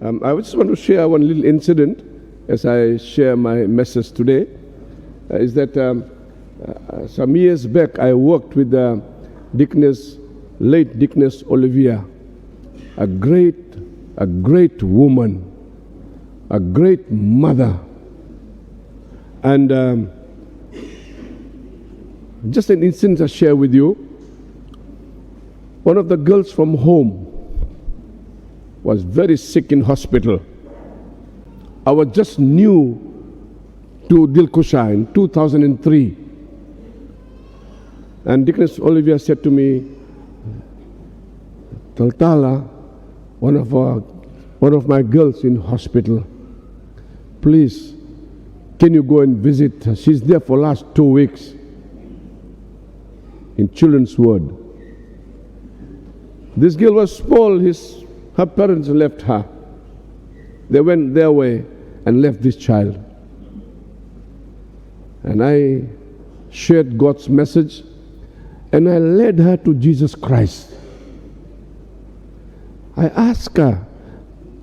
I just want to share one little incident as I share my message today. Is that some years back I worked with late Dickness Olivia, a great woman, a great mother, and just an instance I share with you. One of the girls from home was very sick in hospital. I was just new to Dilkusha in 2003. And Dickness Olivia said to me, Taltala, one of my girls in hospital, please, can you go and visit her? She's there for last 2 weeks in Children's Ward. This girl was small. Her parents left her. They went their way and left this child. And I shared God's message, and I led her to Jesus Christ. I asked her,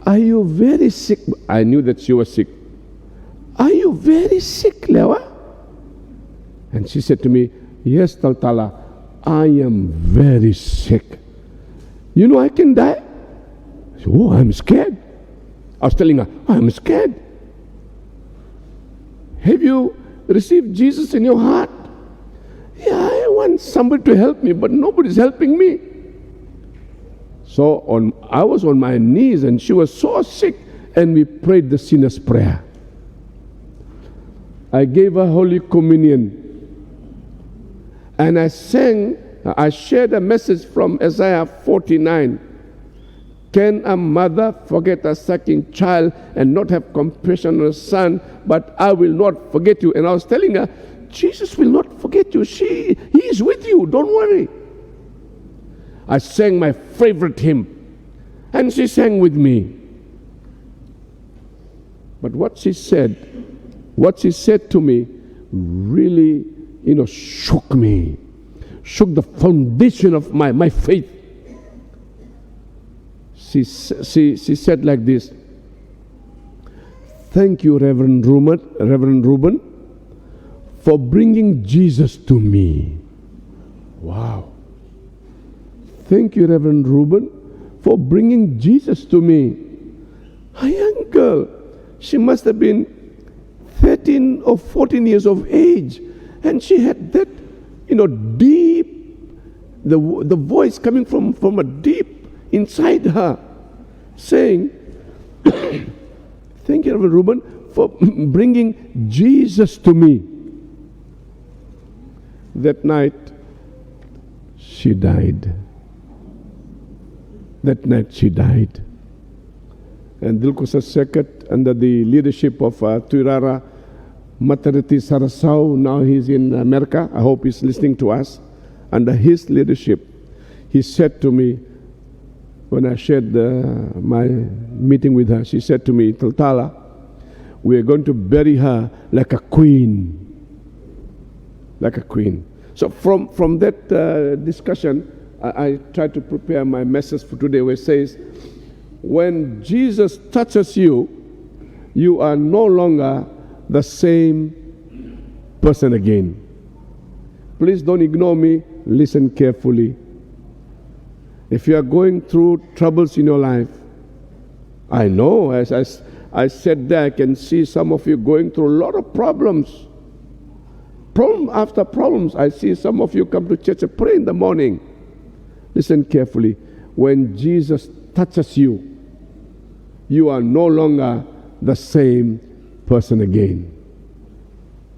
are you very sick? I knew that she was sick. Are you very sick, Lewa? And she said to me, yes, Taltala, I am very sick. You know I can die? I said, oh, I'm scared. I was telling her, I'm scared. Have you received Jesus in your heart? Yeah, I want somebody to help me, but nobody's helping me. So I was on my knees, and she was so sick, and we prayed the sinner's prayer. I gave her Holy Communion, and I shared a message from Isaiah 49. Can a mother forget a sucking child and not have compassion on a son? But I will not forget you. And I was telling her, Jesus will not forget you. He is with you. Don't worry. I sang my favorite hymn, and she sang with me. But what she said to me really, shook me, shook the foundation of my faith. She said like this, thank you, Reverend Reuben, for bringing Jesus to me. Wow. Thank you, Reverend Reuben, for bringing Jesus to me. A young girl, she must have been 13 or 14 years of age, and she had that, deep, the voice coming from a deep inside her, saying, thank you, Reverend Reuben, for bringing Jesus to me. That night, she died. And Dilkusha Circuit, under the leadership of Tuirara Matariti Sarasau, now he's in America. I hope he's listening to us. Under his leadership, he said to me, when I shared my meeting with her, she said to me, Taltala, we are going to bury her like a queen. Like a queen. So from that discussion, I tried to prepare my message for today, where it says, when Jesus touches you, you are no longer the same person again. Please don't ignore me. Listen carefully. If you are going through troubles in your life, I know, as I said there, I can see some of you going through a lot of problems. Problem after problems. I see some of you come to church and pray in the morning. Listen carefully. When Jesus touches you, you are no longer the same person again.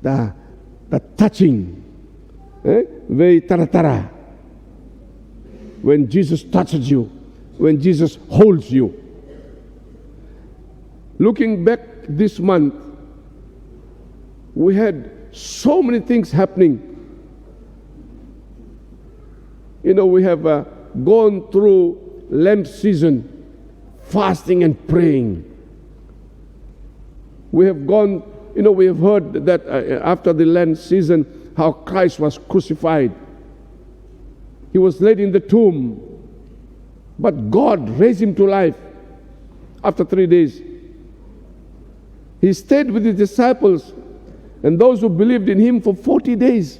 The touching, very taratara. When Jesus touches you, when Jesus holds you. Looking back this month, we had so many things happening. We have gone through Lent season, fasting and praying. We have gone, we have heard that after the Lent season, how Christ was crucified. He was laid in the tomb, but God raised him to life. after 3 days. He stayed with his disciples and those who believed in him for 40 days.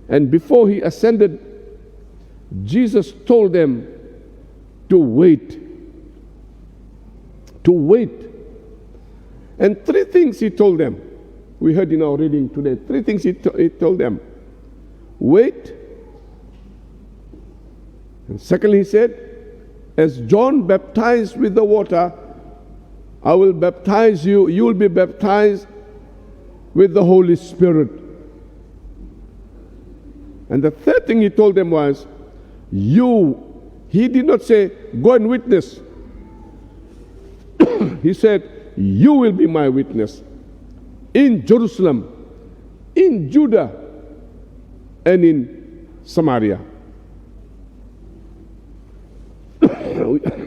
And before he ascended, Jesus told them to wait. To wait. And 3 things he told them. We heard in our reading today. 3 things he told them. Wait. And secondly, he said, as John baptized with the water, I will baptize you. You will be baptized with the Holy Spirit. And the third thing he told them was, he did not say, go and witness. He said, you will be my witness in Jerusalem, in Judah, and in Samaria.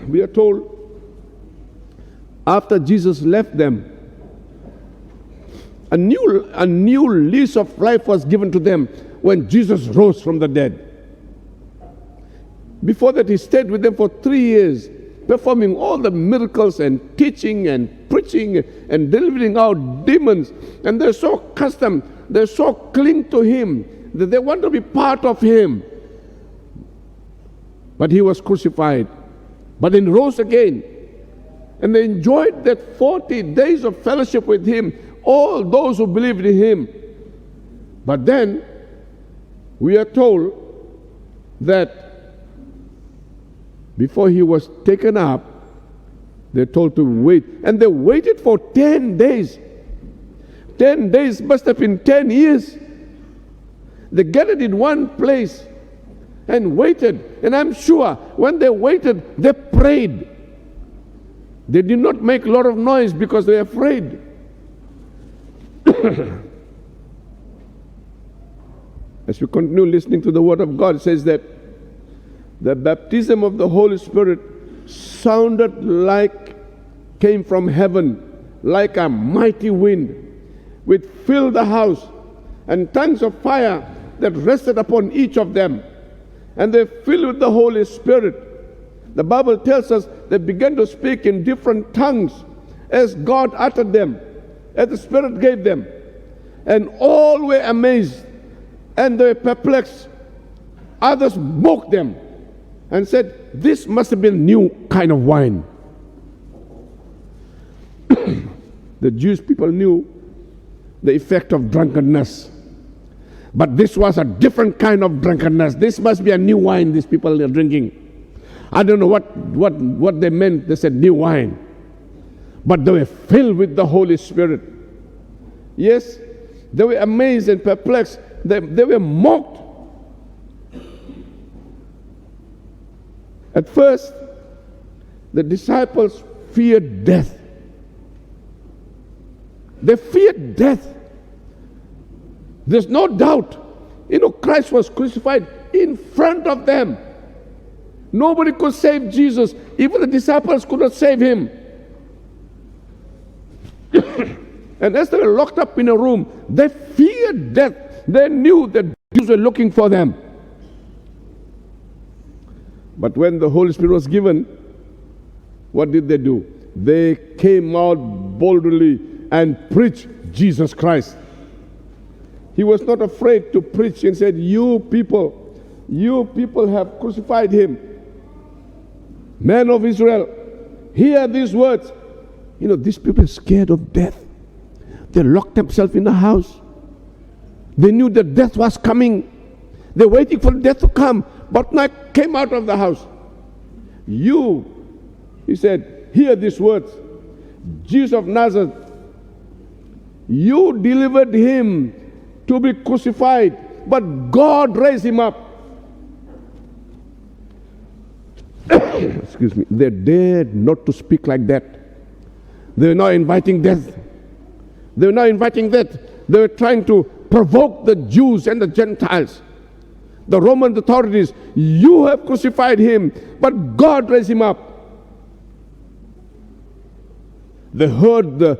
We are told after Jesus left them, a new lease of life was given to them when Jesus rose from the dead. Before that, he stayed with them for 3 years, performing all the miracles and teaching and preaching and delivering out demons. And they're so accustomed, they're so cling to him that they want to be part of him. But he was crucified, but then rose again. And they enjoyed that 40 days of fellowship with him, all those who believed in him. But then we are told that before he was taken up, they're told to wait. And they waited for 10 days. 10 days must have been 10 years. They gathered in one place and waited. And I'm sure when they waited, they prayed. They did not make a lot of noise because they were afraid. As we continue listening to the Word of God, it says that the baptism of the Holy Spirit sounded like came from heaven, like a mighty wind, which filled the house, and tongues of fire that rested upon each of them. And they filled with the Holy Spirit. The Bible tells us they began to speak in different tongues as God uttered them, as the Spirit gave them. And all were amazed and they were perplexed. Others mocked them and said, this must have been a new kind of wine. The Jewish people knew the effect of drunkenness. But this was a different kind of drunkenness. This must be a new wine these people are drinking. I don't know what they meant. They said new wine. But they were filled with the Holy Spirit. Yes, they were amazed and perplexed. They were mocked. At first, the disciples feared death. They feared death. There's no doubt. Christ was crucified in front of them. Nobody could save Jesus. Even the disciples could not save him. And as they were locked up in a room, they feared death. They knew that Jews were looking for them. But when the Holy Spirit was given, what did they do? They came out boldly and preached Jesus Christ. He was not afraid to preach and said, you people have crucified him. Men of Israel, hear these words. These people are scared of death. They locked themselves in the house. They knew that death was coming. They're waiting for death to come. But now came out of the house. He said, hear these words. Jesus of Nazareth, you delivered him to be crucified, but God raised him up. Excuse me. They dared not to speak like that. They were not inviting death. They were not inviting death. They were trying to provoke the Jews and the Gentiles, the Roman authorities. You have crucified him, but God raised him up. They heard the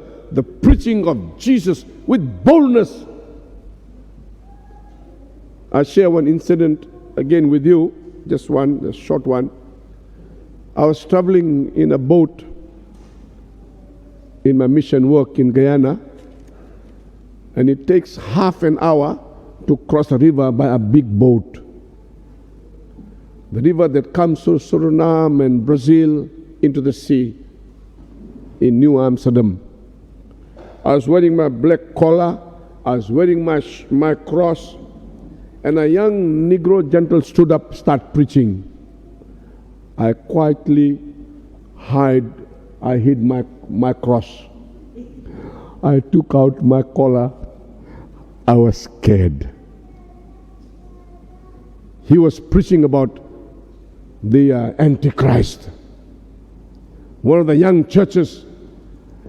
preaching of Jesus with boldness. I'll share one incident again with you, just one, a short one. I was traveling in a boat in my mission work in Guyana, and it takes half an hour to cross a river by a big boat. The river that comes through Suriname and Brazil into the sea in New Amsterdam. I was wearing my black collar, I was wearing my cross, and a young Negro gentle stood up, started preaching. I quietly hid my cross. I took out my collar. I was scared. He was preaching about the Antichrist. One of the young churches,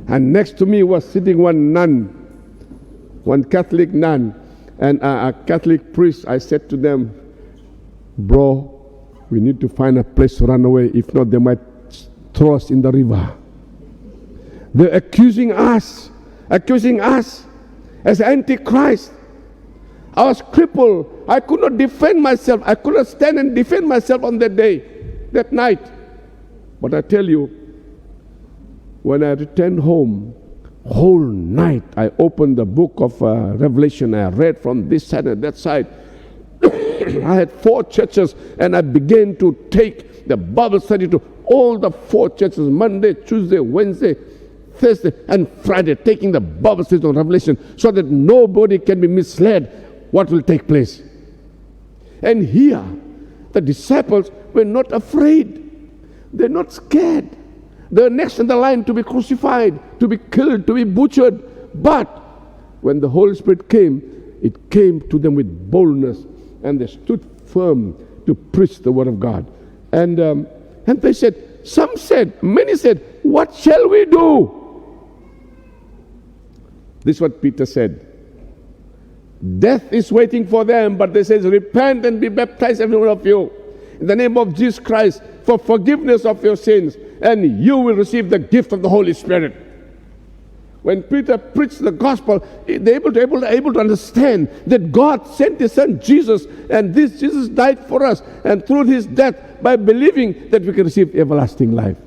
and next to me was sitting one nun, one Catholic nun, and a Catholic priest. I said to them, bro, we need to find a place to run away. If not, they might throw us in the river. They're accusing us as Antichrist. I was crippled. I could not defend myself. I could not stand and defend myself on that day, that night. But I tell you, when I returned home, whole night I opened the book of Revelation. I read from this side and that side. I had 4 churches, and I began to take the Bible study to all the 4 churches, Monday, Tuesday, Wednesday, Thursday, and Friday, taking the Bible study on Revelation so that nobody can be misled what will take place. And here, the disciples were not afraid. They're not scared. They're next in the line to be crucified, to be killed, to be butchered. But when the Holy Spirit came, it came to them with boldness, and they stood firm to preach the word of God. And they said, many said, what shall we do? This is what Peter said. Death is waiting for them, but they said, repent and be baptized, every one of you, in the name of Jesus Christ, for forgiveness of your sins, and you will receive the gift of the Holy Spirit. When Peter preached the gospel, they're able to understand that God sent His Son Jesus, and this Jesus died for us, and through His death, by believing that we can receive everlasting life.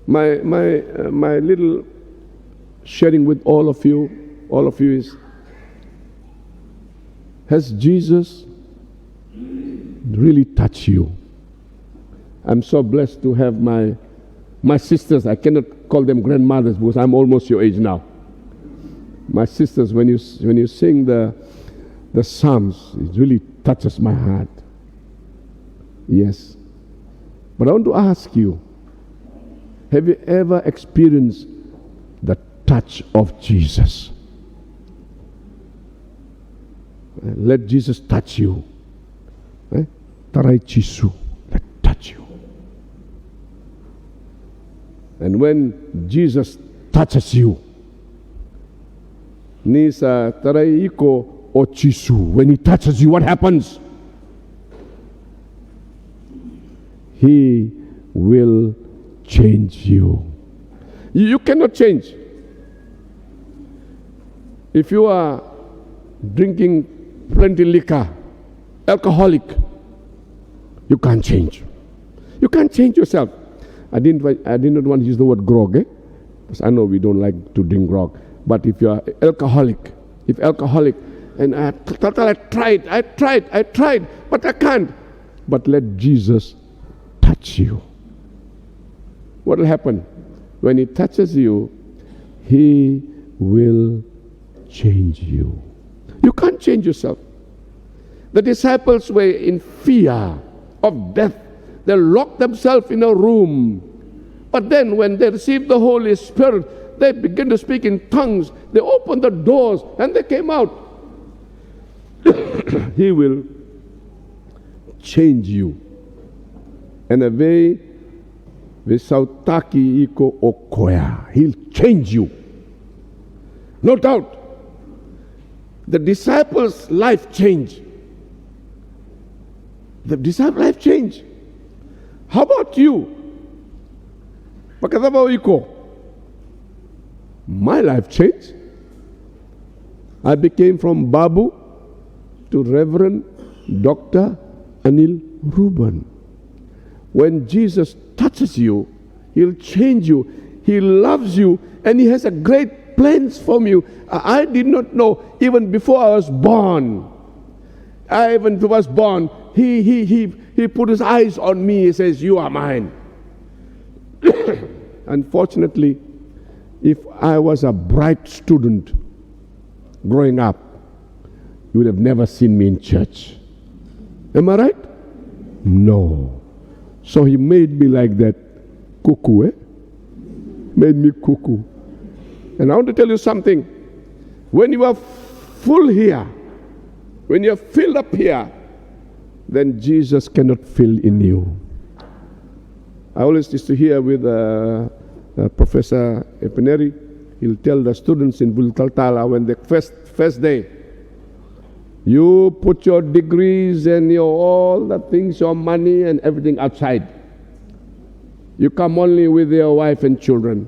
My little sharing with all of you is, has Jesus really touched you? I'm so blessed to have my sisters. I cannot call them grandmothers because I'm almost your age now. My sisters, when you sing the Psalms, it really touches my heart. Yes. But I want to ask you, have you ever experienced the touch of Jesus? Let Jesus touch you. Tarai Chisu, let touch you. And when Jesus touches you, Nisa Tarai Iko Ochisu, when He touches you, what happens? He will change you. You cannot change. If you are drinking plenty liquor, alcoholic, you can't change. You can't change yourself. I did not want to use the word grog, because I know we don't like to drink grog. But if you are alcoholic, and I tried, but I can't. But let Jesus touch you. What will happen? When He touches you, He will change you. You can't change yourself. The disciples were in fear of death. They locked themselves in a room. But then when they received the Holy Spirit, they began to speak in tongues. They opened the doors and they came out. He will change you. And a way Visautaki iko okoya. He'll change you. No doubt. The disciples' life changed. The disciples' life changed. How about you? Pakataba iko. My life changed. I became from Babu to Reverend Dr. Anil Reuben. When Jesus touches you, He'll change you. He loves you, and He has a great plans for you. I did not know even before I was born. He put His eyes on me. He says, "You are mine." Unfortunately, if I was a bright student growing up, you would have never seen me in church. Am I right? No. So He made me like that cuckoo, Made me cuckoo. And I want to tell you something. When you are full here, when you are filled up here, then Jesus cannot fill in you. I always used to hear with Professor Epineri. He'll tell the students in Bultaltala when the first day, you put your degrees and all the things, your money and everything outside. You come only with your wife and children.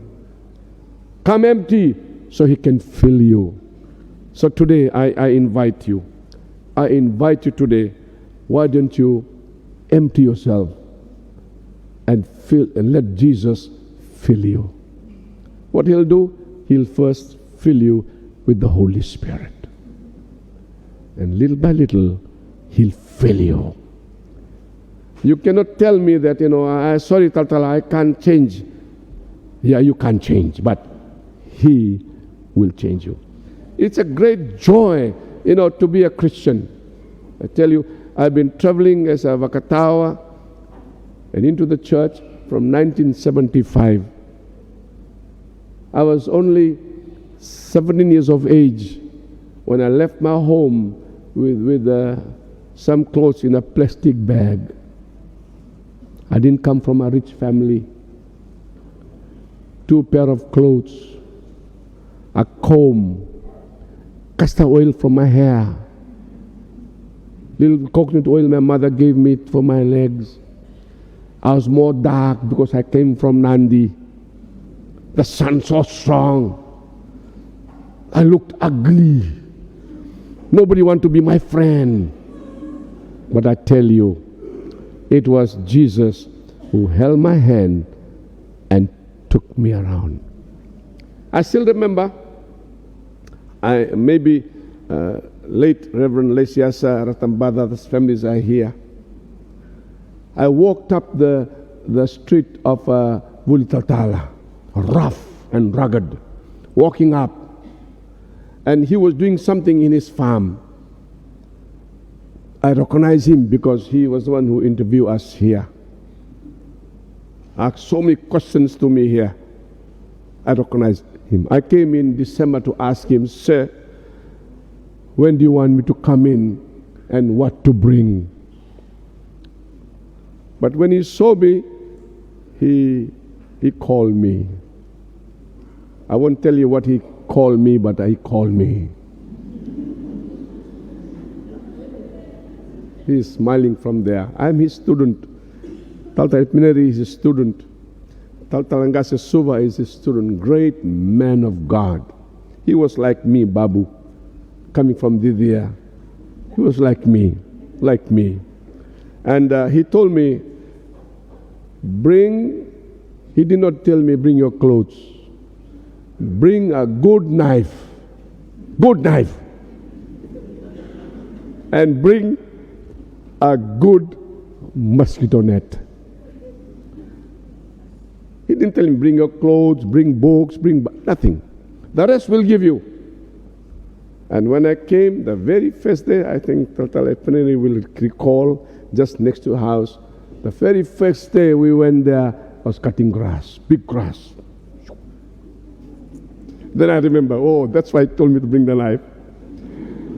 Come empty so He can fill you. So today I invite you. I invite you today. Why don't you empty yourself and let Jesus fill you? What He'll do, He'll first fill you with the Holy Spirit. And little by little, He'll fill you. You cannot tell me that, sorry, Taltala, I can't change. Yeah, you can't change, but He will change you. It's a great joy, to be a Christian. I tell you, I've been traveling as a Vakatawa and into the church from 1975. I was only 17 years of age when I left my home with some clothes in a plastic bag. I didn't come from a rich family. 2 pair of clothes, a comb, castor oil for my hair, little coconut oil my mother gave me for my legs. I was more dark because I came from Nandi. The sun so strong. I looked ugly. Nobody wanted to be my friend. But I tell you, it was Jesus who held my hand and took me around. I still remember, late Reverend Lesiasa Ratambada's families are here. I walked up the street of Vulitatala, rough and rugged, walking up. And he was doing something in his farm. I recognized him because he was the one who interviewed us here. Asked so many questions to me here. I recognized him. I came in December to ask him, "Sir, when do you want me to come in and what to bring?" But when he saw me, he called me. I won't tell you what he called me, but he called me. He is smiling from there. I'm his student. Talta Ipineri is his student. Taltalangasa Suva is his student. Great man of God. He was like me, Babu, coming from Didia. He was like me. And he told me, he did not tell me, bring your clothes. Bring a good knife. And bring a good mosquito net. He didn't tell him, bring your clothes, bring books, bring nothing. The rest we'll give you. And when I came, the very first day, I think Taltala Epineri will recall, just next to the house, the very first day we went there, I was cutting grass, big grass. Then I remember, that's why he told me to bring the knife.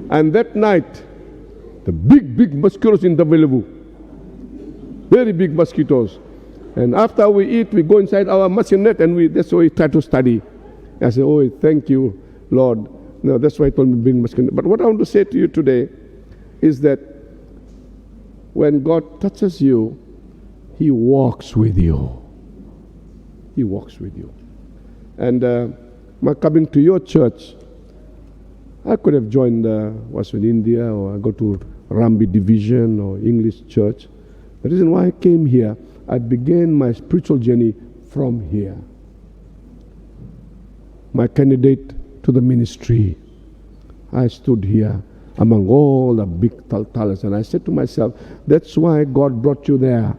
And that night, the big mosquitoes in the Velevu. Very big mosquitoes. And after we eat, we go inside our mosquito net and that's why we try to study. I said, thank you, Lord. No, that's why he told me to bring mosquito net. But what I want to say to you today is that when God touches you, He walks with you. He walks with you. And my coming to your church, I could have joined was in India or I go to Rambi Division or English Church. The reason why I came here, I began my spiritual journey from here. My candidate to the ministry, I stood here among all the big talents, and I said to myself, that's why God brought you there.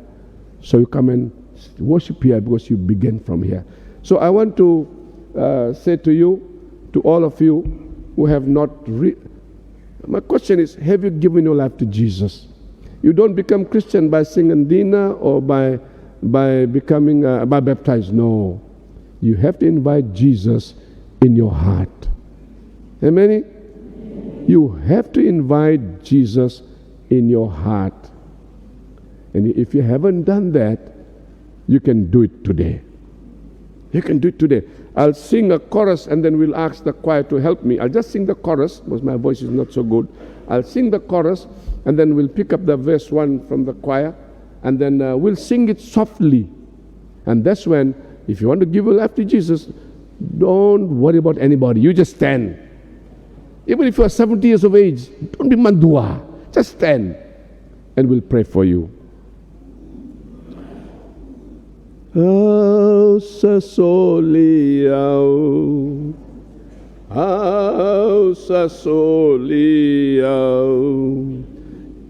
So you come and worship here because you began from here. So I want to say to you, to all of you who have not my question is, have you given your life to Jesus? You don't become Christian by singing dinner or by becoming by baptized. No, you have to invite Jesus in your heart. Amen. You have to invite Jesus in your heart. And if you haven't done that, you can do it today. You can do it today. I'll sing a chorus and then we'll ask the choir to help me. I'll just sing the chorus because my voice is not so good. I'll sing the chorus and then we'll pick up the verse 1 from the choir and then we'll sing it softly. And that's when, if you want to give your life to Jesus, don't worry about anybody. You just stand. Even if you are 70 years of age, don't be mandua. Just stand and we'll pray for you. Au sasoliau,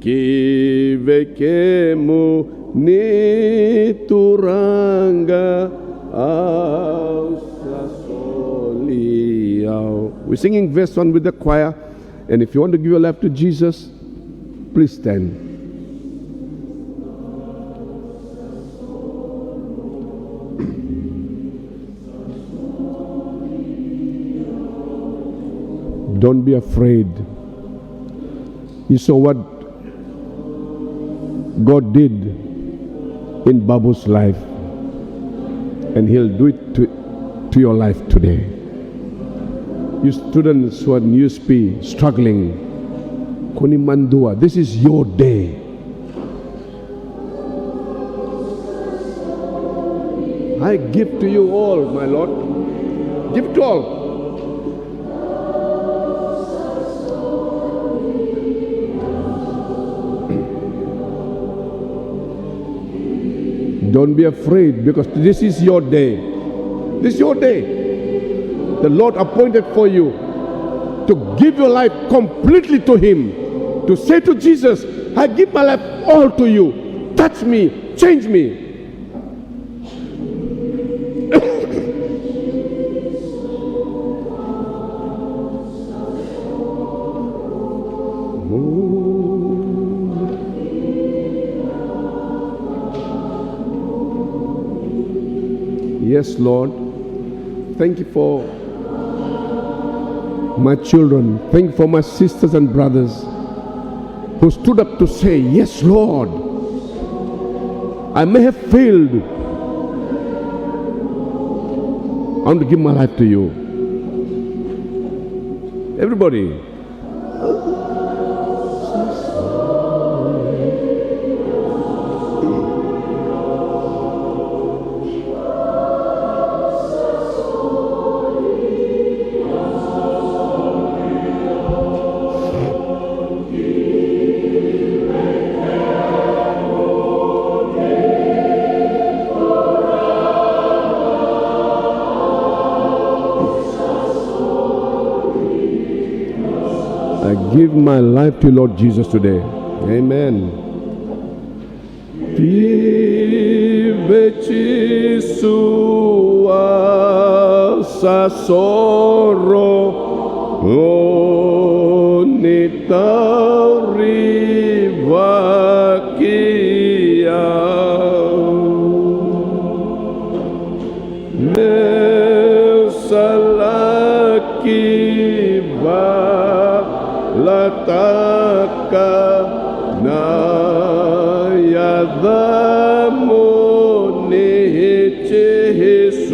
ki vekemu ni turanga, au sasoliau. We're singing verse 1 with the choir, and if you want to give your life to Jesus, please stand. Don't be afraid. You saw what God did in Babu's life, and He'll do it to your life today. You students who are in USP struggling, Kuni Mandua, this is your day. I give to you all, my Lord. Give to all. Don't be afraid, because this is your day. This is your day. The Lord appointed for you to give your life completely to Him. To say to Jesus, I give my life all to you. Touch me, change me. Yes, Lord. Thank you for my children. Thank you for my sisters and brothers who stood up to say, yes, Lord. I may have failed. I want to give my life to you. Everybody. I give my life to Lord Jesus today. Amen. Lataka na yadamo neche Jesus.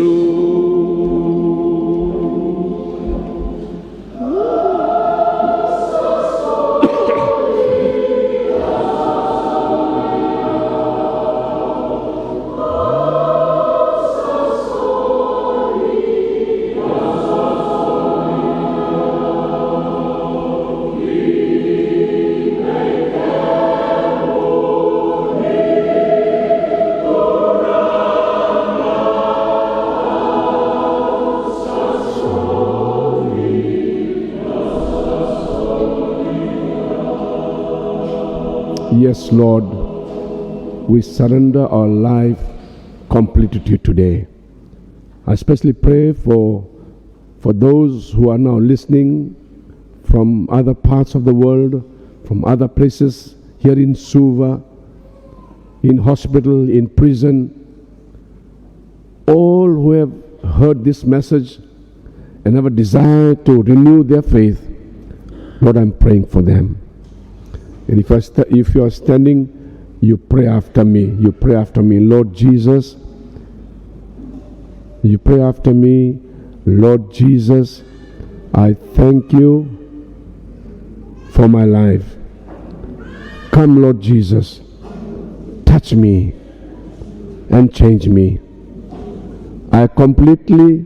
Yes, Lord, we surrender our life completely to you today. I especially pray for those who are now listening from other parts of the world, from other places, here in Suva, in hospital, in prison, all who have heard this message and have a desire to renew their faith. Lord, I'm praying for them. And if you are standing, you pray after me. You pray after me. Lord Jesus, you pray after me. Lord Jesus, I thank you for my life. Come, Lord Jesus, touch me and change me. I completely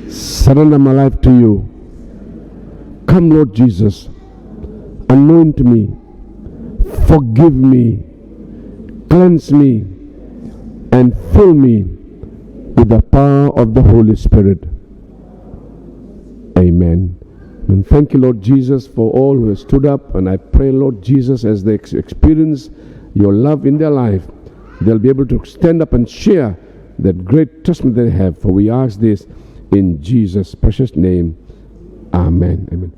surrender my life to you. Come, Lord Jesus, anoint me, forgive me, cleanse me, and fill me with the power of the Holy Spirit. Amen. And thank you, Lord Jesus, for all who have stood up. And I pray, Lord Jesus, as they experience your love in their life, they'll be able to stand up and share that great testimony they have. For we ask this in Jesus' precious name. Amen. Amen.